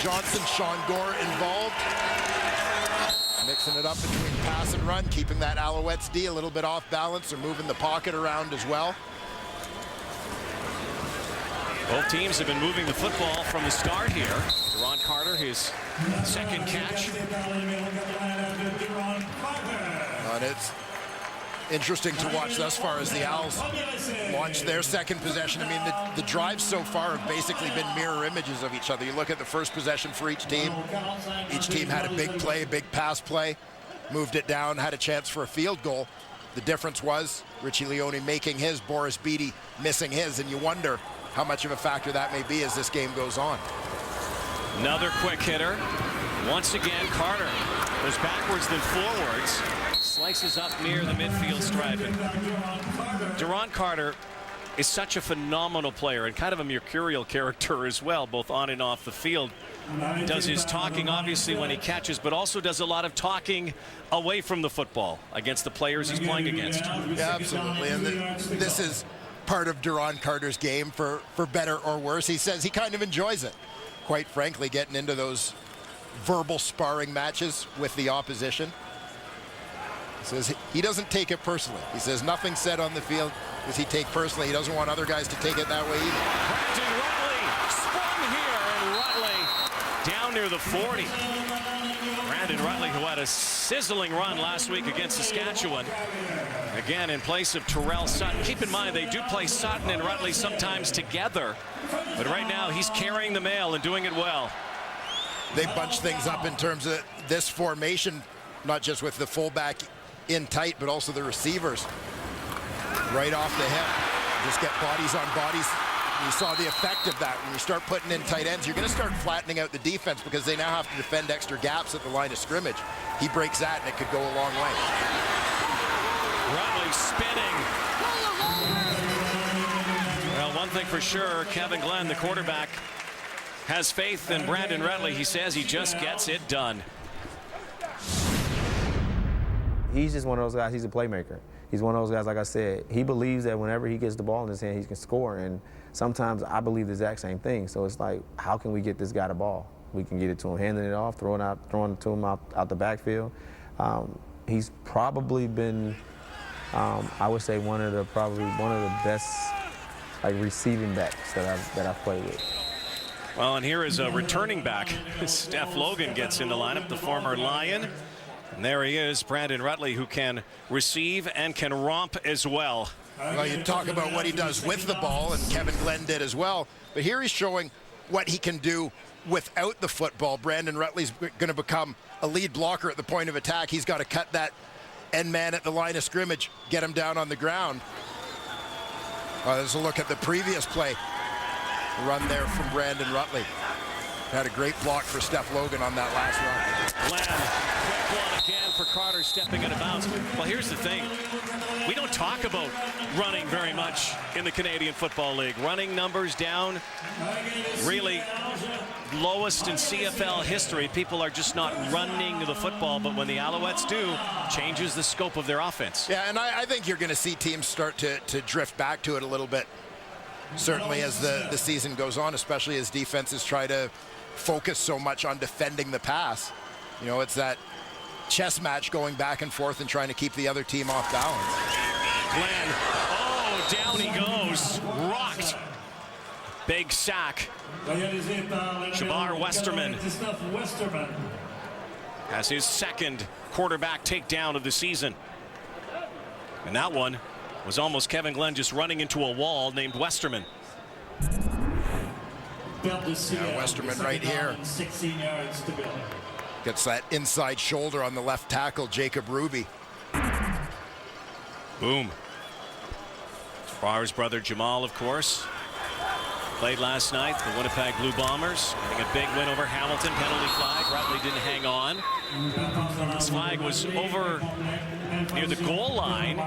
Johnson, Sean Gore involved. Mixing it up between pass and run, keeping that Alouettes D a little bit off balance. They're moving the pocket around as well. Both teams have been moving the football from the start here. Duron Carter, his second catch. And it's interesting to watch thus far as the Owls launch their second possession. I mean, the drives so far have basically been mirror images of each other. You look at the first possession for each team. Each team had a big play, a big pass play, moved it down, had a chance for a field goal. The difference was Richie Leone making his, Boris Beattie missing his, and you wonder how much of a factor that may be as this game goes on. Another quick hitter. Once again, Carter goes backwards then forwards. Slices up near the midfield stripe. And Duron Carter is such a phenomenal player and kind of a mercurial character as well, both on and off the field. Does his talking obviously when he catches, but also does a lot of talking away from the football against the players he's playing against. Yeah, absolutely. And this is part of Duron Carter's game, for better or worse. He says he kind of enjoys it, quite frankly, getting into those verbal sparring matches with the opposition. He says he doesn't take it personally. He says nothing said on the field does he take personally. He doesn't want other guys to take it that way either. Brandon Rutley sprung here, and Rutley down near the 40. Brandon Rutley, who had a sizzling run last week against Saskatchewan. Again, in place of Terrell Sutton. Keep in mind, they do play Sutton and Rutley sometimes together. But right now, he's carrying the mail and doing it well. They bunch things up in terms of this formation, not just with the fullback in tight, but also the receivers right off the hip. Just get bodies on bodies. You saw the effect of that. When you start putting in tight ends, you're going to start flattening out the defense because they now have to defend extra gaps at the line of scrimmage. He breaks that, and it could go a long way. Rutley spinning. Well, one thing for sure, Kevin Glenn, the quarterback, has faith in Brandon Rutley. He says he just gets it done. He's just one of those guys. He's a playmaker. He's one of those guys, like I said, he believes that whenever he gets the ball in his hand, he can score. And sometimes I believe the exact same thing. So it's like, how can we get this guy the ball? We can get it to him, handing it off, throwing it to him out the backfield. He's probably been, I would say, one of the best receiving backs that I've played with. Well, and here is a returning back. Steph Logan gets in the lineup, the former Lion. And there he is, Brandon Rutley, who can receive and can romp as well. Well, you talk about what he does with the ball, and Kevin Glenn did as well. But here he's showing what he can do without the football. Brandon Rutley's going to become a lead blocker at the point of attack. He's got to cut that end man at the line of scrimmage, get him down on the ground. There's a look at the previous play. Run there from Brandon Rutley. Had a great block for Steph Logan on that last run. Glenn, quick one again for Carter stepping out of bounds. Well, here's the thing. We don't talk about running very much in the Canadian Football League. Running numbers down, really lowest in CFL history. People are just not running the football, but when the Alouettes do, changes the scope of their offense. Yeah, and I think you're going to see teams start to drift back to it a little bit. Certainly as the season goes on, especially as defenses try to focus so much on defending the pass. You know, it's that chess match going back and forth and trying to keep the other team off balance. Glenn, oh, down he goes, rocked. Big sack. Jabbar Westerman has his second quarterback takedown of the season. And that one was almost Kevin Glenn just running into a wall named Westerman. Yeah, Westerman right here. Gets that inside shoulder on the left tackle, Jacob Ruby. Boom. Jabbar's brother Jamal, of course, played last night. The Winnipeg Blue Bombers getting a big win over Hamilton. Penalty flag. Rutley didn't hang on. This flag was over near the goal line,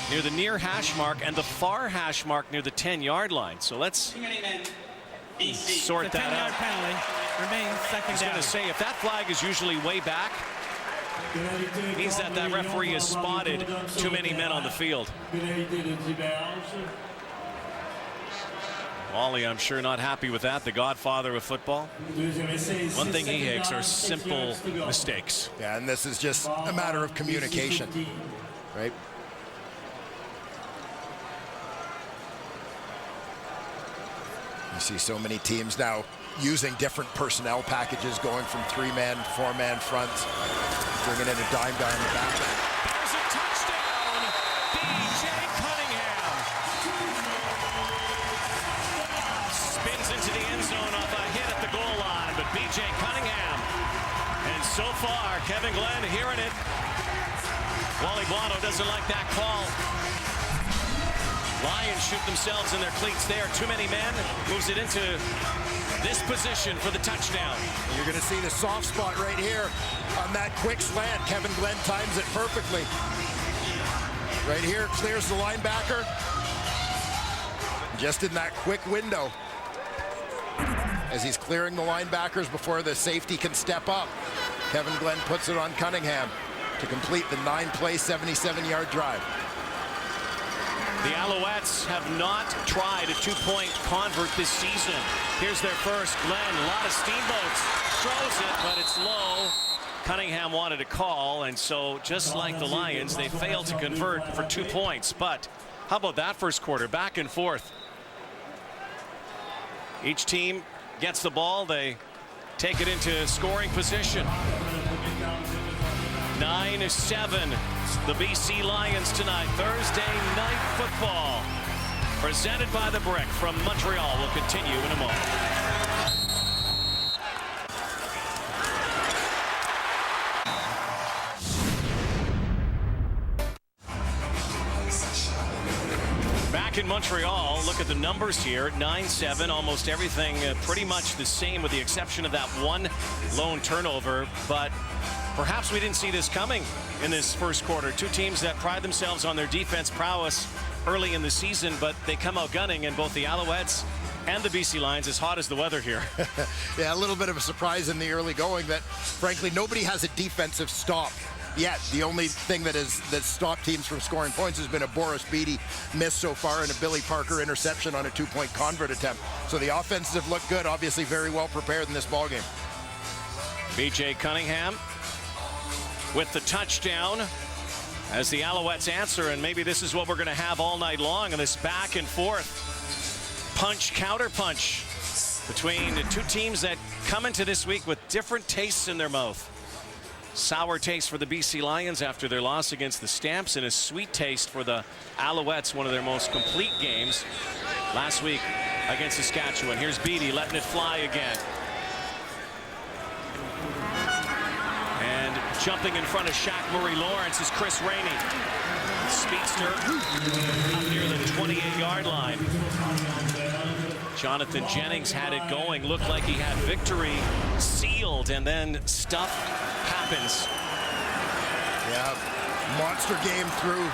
near the near hash mark, and the far hash mark near the 10-yard line. So let's sort that out. Penalty remains second down. I was going to say, if that flag is usually way back, it means that that referee has spotted too many men on the field. Wally, I'm sure not happy with that. The godfather of football. One thing he hates are simple mistakes. Yeah, and this is just a matter of communication, right? You see so many teams now using different personnel packages, going from 3-man, 4-man fronts, bringing in a dime guy in the back. There's a touchdown, B.J. Cunningham. Spins into the end zone off a hit at the goal line, but B.J. Cunningham. And so far, Kevin Glenn hearing it. Wally Buono doesn't like that call. Lions shoot themselves in their cleats there. Too many men. Moves it into this position for the touchdown. You're going to see the soft spot right here on that quick slant. Kevin Glenn times it perfectly. Right here, clears the linebacker. Just in that quick window. As he's clearing the linebackers before the safety can step up. Kevin Glenn puts it on Cunningham to complete the 9-play, 77-yard drive. The Alouettes have not tried a two-point convert this season. Here's their first. Glenn, a lot of steamboats. Throws it, but it's low. Cunningham wanted a call, and so just like the Lions, they failed to convert for 2 points. But how about that first quarter? Back and forth. Each team gets the ball. They take it into scoring position. 9-7. The BC Lions tonight. Thursday night football. Presented by the Brick from Montreal. Will continue in a moment. Back in Montreal, look at the numbers here. 9-7, almost everything pretty much the same with the exception of that one lone turnover. But perhaps we didn't see this coming in this first quarter. Two teams that pride themselves on their defense prowess early in the season, but they come out gunning, and both the Alouettes and the BC Lions as hot as the weather here. Yeah, a little bit of a surprise in the early going that, frankly, nobody has a defensive stop yet. The only thing that stopped teams from scoring points has been a Boris Beatty miss so far and a Billy Parker interception on a 2-point convert attempt. So the offenses have looked good, obviously very well prepared in this ballgame. B.J. Cunningham with the touchdown as the Alouettes answer, and maybe this is what we're going to have all night long in this back and forth punch counter punch between the two teams that come into this week with different tastes in their mouth. Sour taste for the BC Lions after their loss against the Stamps, and a sweet taste for the Alouettes, one of their most complete games last week against Saskatchewan. Here's Beatty letting it fly again. Jumping in front of Shaq Murray-Lawrence is Chris Rainey. Speedster up near the 28-yard line. Jonathan Jennings had it going. Looked like he had victory sealed, and then stuff happens. Yeah, monster game through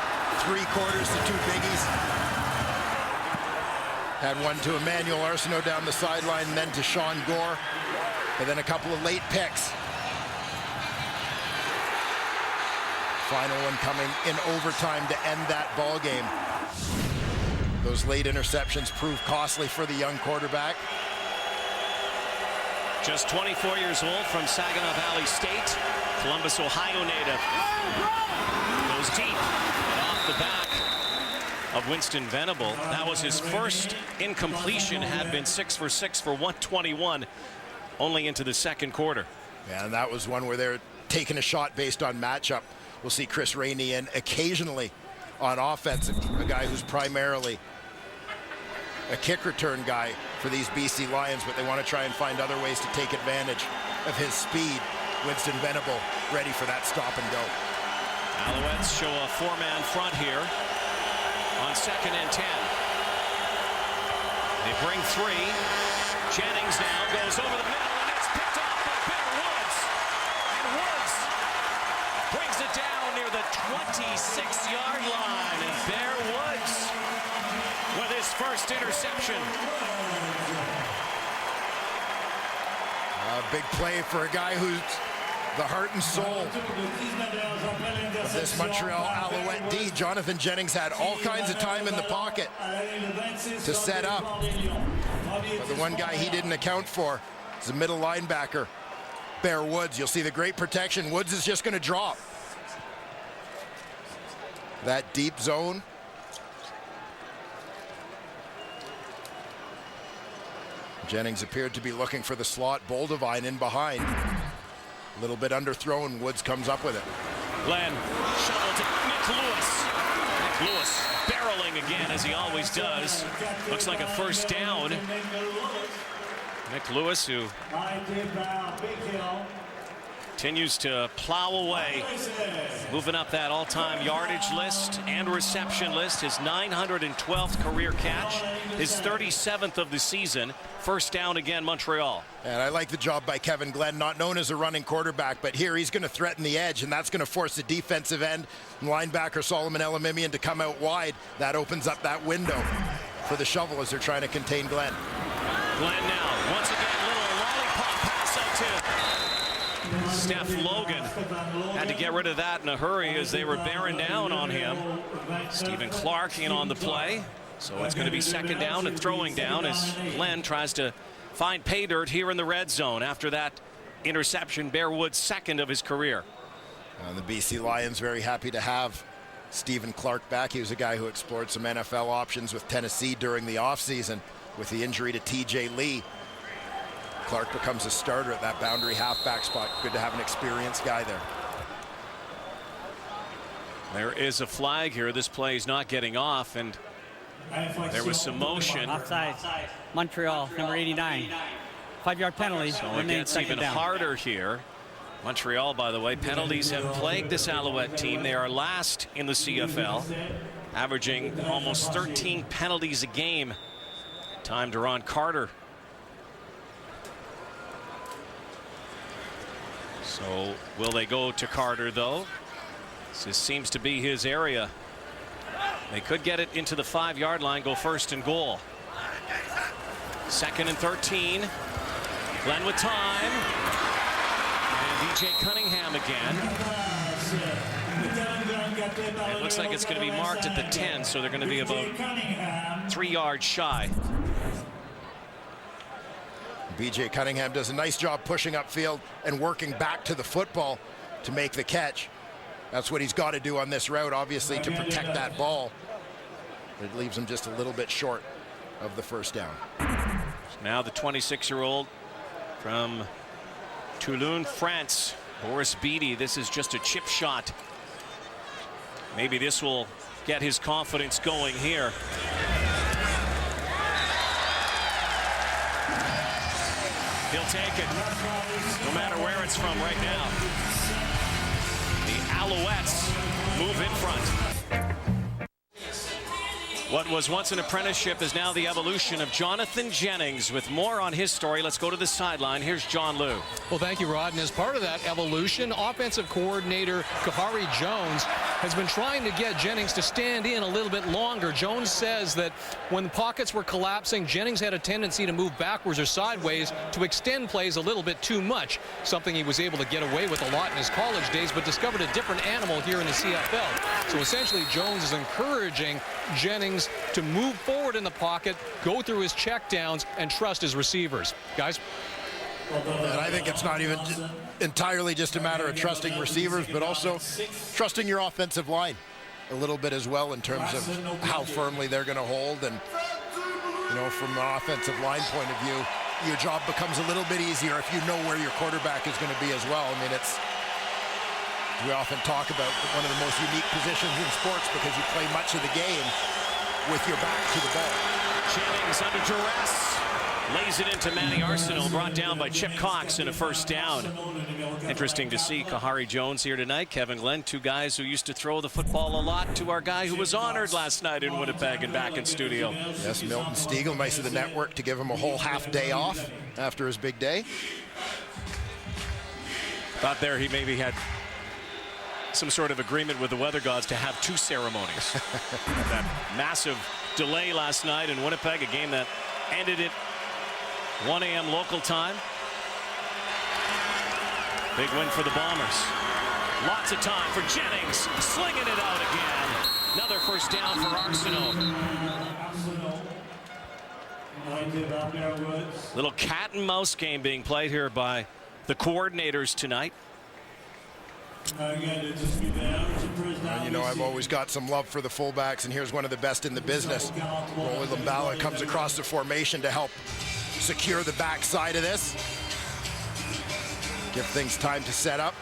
3 quarters, the 2 biggies. Had one to Emmanuel Arsenault down the sideline, and then to Sean Gore. And then a couple of late picks. Final one coming in overtime to end that ball game. Those late interceptions proved costly for the young quarterback. Just 24 years old, from Saginaw Valley State, Columbus, Ohio native. Goes deep and off the back of Winston Venable. That was his first incompletion, had been 6 for 6 for 121 only into the second quarter. Yeah, and that was one where they're taking a shot based on matchup. We'll see Chris Rainey in occasionally on offense, a guy who's primarily a kick return guy for these BC Lions, but they want to try and find other ways to take advantage of his speed. Winston Venable ready for that stop and go. Alouettes show a 4-man front here on 2nd and 10. They bring 3. Jennings now goes over the middle, and it's picked off by Bear Woods. And Woods brings it down near the 26-yard line, and Bear Woods with his first interception. A big play for a guy who's the heart and soul of this Montreal Alouette D. Jonathan Jennings had all kinds of time in the pocket to set up. But the one guy he didn't account for is the middle linebacker, Bear Woods. You'll see the great protection. Woods is just going to drop. That deep zone. Jennings appeared to be looking for the slot. Boldevine in behind. A little bit underthrown. Woods comes up with it. Glenn shoveled to Nick Lewis. Nick Lewis barreling again, as he always does. Looks like a first down. Nick Lewis, who continues to plow away, moving up that all-time yardage list and reception list. His 912th career catch, his 37th of the season. First down again, Montreal. And I like the job by Kevin Glenn, not known as a running quarterback, but here he's going to threaten the edge, and that's going to force the defensive end and linebacker Solomon Elamimian to come out wide. That opens up that window for the shovel as they're trying to contain Glenn. Glenn now, once again, little lollipop pass out to Steph Logan. Had to get rid of that in a hurry as they were bearing down on him. Stephen Clark in on the play. So it's going to be second down and throwing down as Glenn tries to find pay dirt here in the red zone after that interception. Bear Woods' second of his career. And the BC Lions very happy to have Stephen Clark back. He was a guy who explored some NFL options with Tennessee during the offseason. With the injury to TJ Lee, Clark becomes a starter at that boundary halfback spot. Good to have an experienced guy there. There is a flag here. This play is not getting off, and there was some motion. Offside. Montreal, number 89. 5-yard penalty. So it gets even harder here. Montreal, by the way, penalties have plagued this Alouette team. They are last in the CFL, averaging almost 13 penalties a game. Time to Ron Carter. So will they go to Carter, though? This seems to be his area. They could get it into the 5-yard line, go first and goal. Second and 13. Glenn with time. And DJ Cunningham again. It looks like it's going to be marked at the 10, so they're going to be about 3 yards shy. BJ Cunningham does a nice job pushing upfield and working back to the football to make the catch. That's what he's got to do on this route, obviously, to protect that ball. It leaves him just a little bit short of the first down. Now the 26-year-old from Toulon, France, Boris Beatty. This is just a chip shot. Maybe this will get his confidence going here. He'll take it, no matter where it's from right now. The Alouettes move in front. What was once an apprenticeship is now the evolution of Jonathan Jennings. With more on his story, let's go to the sideline. Here's John Liu. Well, thank you, Rod. And as part of that evolution, offensive coordinator Kahari Jones has been trying to get Jennings to stand in a little bit longer. Jones says that when the pockets were collapsing, Jennings had a tendency to move backwards or sideways to extend plays a little bit too much, something he was able to get away with a lot in his college days, but discovered a different animal here in the CFL. So essentially, Jones is encouraging Jennings to move forward in the pocket, go through his checkdowns, and trust his receivers. Guys? And I think it's not even entirely just a matter of trusting receivers, but also trusting your offensive line a little bit as well in terms of how firmly they're going to hold. And, you know, from an offensive line point of view, your job becomes a little bit easier if you know where your quarterback is going to be as well. I mean, it's, we often talk about one of the most unique positions in sports because you play much of the game with your back to the ball. Jennings under duress. Lays it into Manny Arsenal, brought down by Chip Cox in a first down. Interesting to see Kahari Jones here tonight. Kevin Glenn, two guys who used to throw the football a lot, to our guy who was honored last night in Winnipeg and back in studio. Yes, Milton Stiegel, nice of the network to give him a whole half day off after his big day. Thought there he maybe had some sort of agreement with the weather gods to have two ceremonies. That massive delay last night in Winnipeg, a game that ended at 1 a.m. local time. Big win for the Bombers. Lots of time for Jennings, slinging it out again. Another first down for Arsenault. Little cat and mouse game being played here by the coordinators tonight. And you know, I've always got some love for the fullbacks, and here's one of the best in the business. Rolly Lambala comes across the formation to help secure the backside of this. Give things time to set up.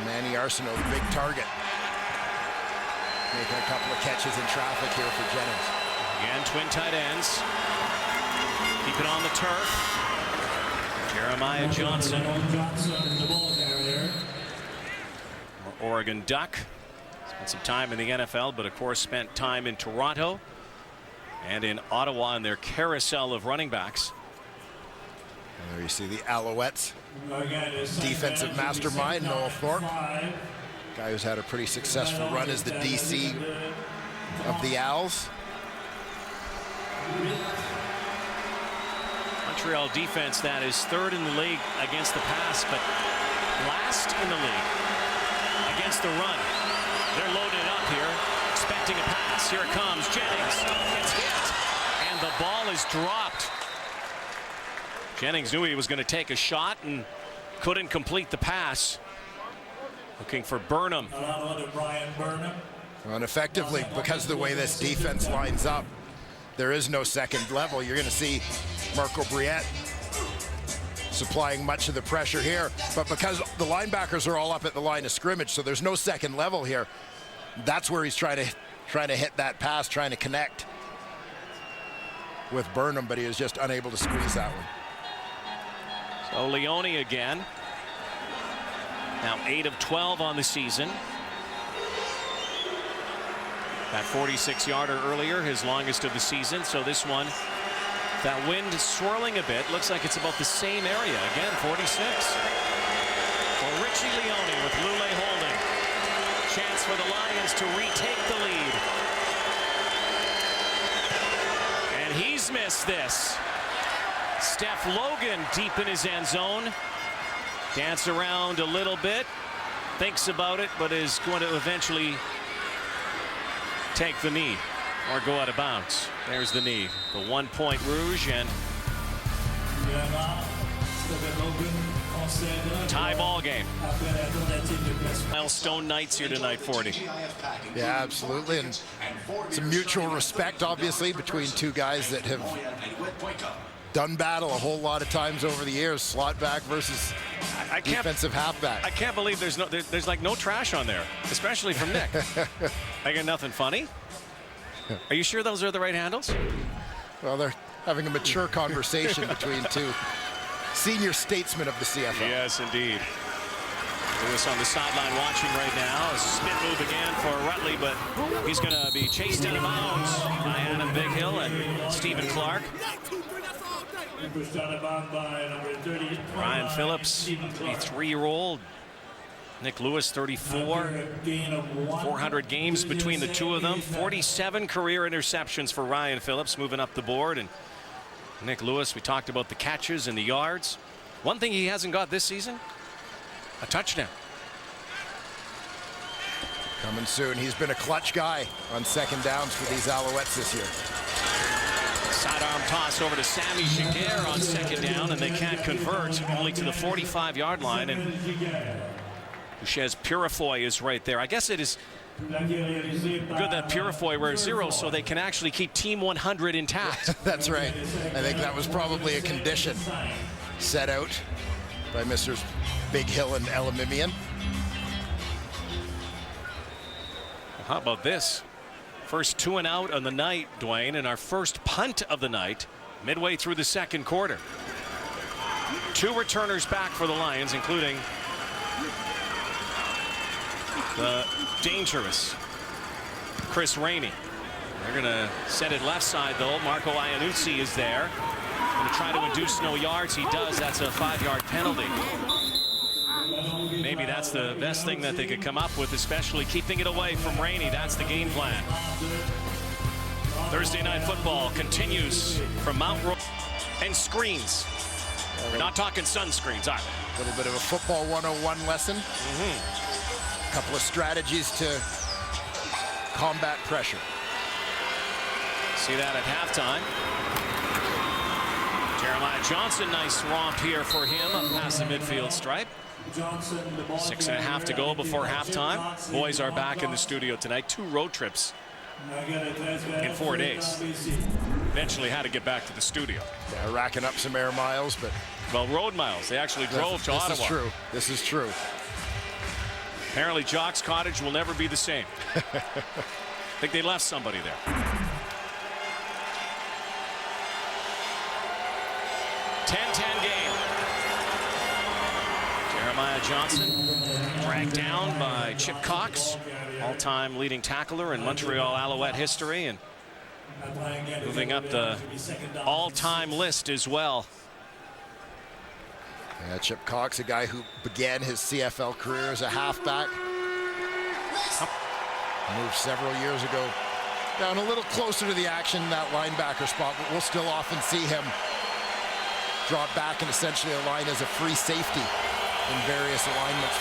Manny Arsenault, the big target. Making a couple of catches in traffic here for Jennings. Again, twin tight ends. Keep it on the turf. Jeremiah Johnson. Oregon Duck. Spent some time in the NFL, but of course spent time in Toronto and in Ottawa in their carousel of running backs. And there you see the Alouettes. Defensive mastermind, Noel Thorpe. Guy who's had a pretty successful run as the DC of the Owls. Montreal defense that is third in the league against the pass, but last in the league against the run. They're loaded up here, expecting a pass. Here it comes. Jennings gets hit, and the ball is dropped. Jennings knew he was going to take a shot and couldn't complete the pass. Looking for Burnham. And effectively, because of the way this defense lines up, there is no second level. You're going to see Marco Briette supplying much of the pressure here. But because the linebackers are all up at the line of scrimmage, so there's no second level here, that's where he's trying to hit that pass, trying to connect with Burnham, but he was just unable to squeeze that one. So Leone again. Now 8 of 12 on the season. That 46-yarder earlier, his longest of the season. So this one, that wind swirling a bit. Looks like it's about the same area. Again, 46. For Richie Leone with Lule holding. Chance for the Lions to retake the lead. And he's missed this. Steph Logan deep in his end zone. Dance around a little bit. Thinks about it, but is going to eventually take the knee or go out of bounds. There's the knee. The 1-point Rouge, and tie ball game. Milestone nights here tonight, 40. Yeah, absolutely. And some mutual respect, obviously, between two guys that have done battle a whole lot of times over the years. Slot back versus defensive halfback. I can't believe there's like no trash on there, especially from Nick. I got nothing funny. Are you sure those are the right handles? Well, they're having a mature conversation between two senior statesmen of the CFL. Yes, indeed. Lewis on the sideline watching right now. A spin move again for Rutley, but he's going to be chased out of bounds by Adam Bighill and Stephen Clark. Ryan Phillips, 33-year-old. Nick Lewis, 34. 400 games between the two of them. 47 career interceptions for Ryan Phillips, moving up the board. And Nick Lewis, we talked about the catches and the yards. One thing he hasn't got this season, a touchdown. Coming soon. He's been a clutch guy on second downs for these Alouettes this year. Sidearm toss over to Sammy Giguère on second down, and they can't convert, only to the 45-yard line. And Bouchez Purifoy is right there. I guess it is good that Purifoy wears 0 so they can actually keep Team 100 intact. That's right. I think that was probably a condition set out by Mr. Bighill and Elamimian. Well, how about this? First 2 and out on the night, Dwayne, and our first punt of the night midway through the second quarter. 2 returners back for the Lions, including the dangerous Chris Rainey. They're going to set it left side, though. Marco Iannuzzi is there. Going to try to induce no yards. He does. That's a 5-yard penalty. Maybe that's the best thing that they could come up with, especially keeping it away from Rainey. That's the game plan. Thursday Night Football continues from Mount Royal. And screens. We're not talking sunscreens either. little bit of a football 101 lesson. A couple of strategies to combat pressure. See that at halftime. Jeremiah Johnson, nice romp here for him up past the midfield stripe. 6.5 to go before halftime. Boys are back in the studio tonight. 2 road trips in 4 days. Eventually had to get back to the studio. Yeah, racking up some air miles, but... Well, road miles. They actually drove to Ottawa. This is true. This is true. Apparently, Jock's Cottage will never be the same. I think they left somebody there. 10-10 game. Jeremiah Johnson dragged down by Chip Cox, all-time leading tackler in Montreal Alouette history, and moving up the all-time list as well. Yeah, Chip Cox, a guy who began his CFL career as a halfback. Moved several years ago down a little closer to the action in that linebacker spot, but we'll still often see him drop back and essentially align as a free safety in various alignments.